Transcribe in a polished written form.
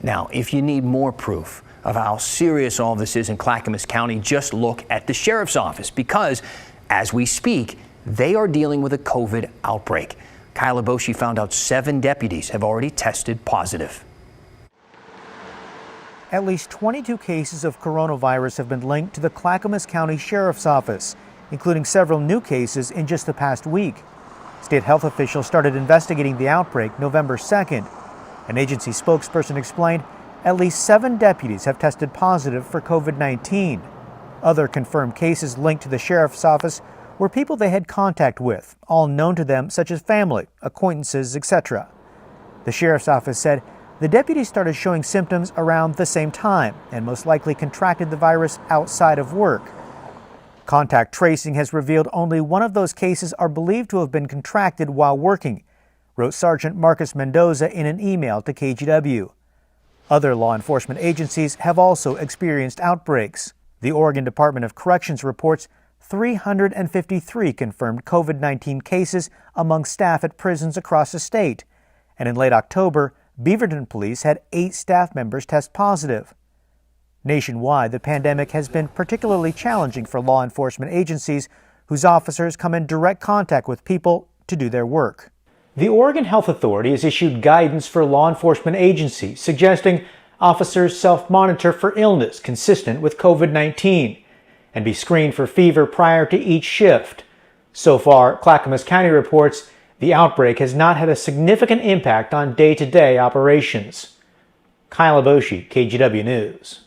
Now, if you need more proof of how serious all this is in Clackamas County, just look at the sheriff's office because, as we speak, they are dealing with a COVID outbreak. Kyla Boshi found out 7 deputies have already tested positive. At least 22 cases of coronavirus have been linked to the Clackamas County Sheriff's Office, including several new cases in just the past week. State health officials started investigating the outbreak November 2nd. An agency spokesperson explained at least 7 deputies have tested positive for COVID-19. Other confirmed cases linked to the sheriff's office were people they had contact with, all known to them, such as family, acquaintances, etc. The sheriff's office said the deputies started showing symptoms around the same time and most likely contracted the virus outside of work. Contact tracing has revealed only one of those cases are believed to have been contracted while working, wrote Sergeant Marcus Mendoza in an email to KGW. Other law enforcement agencies have also experienced outbreaks. The Oregon Department of Corrections reports 353 confirmed COVID-19 cases among staff at prisons across the state. And in late October, Beaverton Police had 8 staff members test positive. Nationwide, the pandemic has been particularly challenging for law enforcement agencies whose officers come in direct contact with people to do their work. The Oregon Health Authority has issued guidance for law enforcement agencies suggesting officers self-monitor for illness consistent with COVID-19 and be screened for fever prior to each shift. So far, Clackamas County reports the outbreak has not had a significant impact on day-to-day operations. Kyla Boshi, KGW News.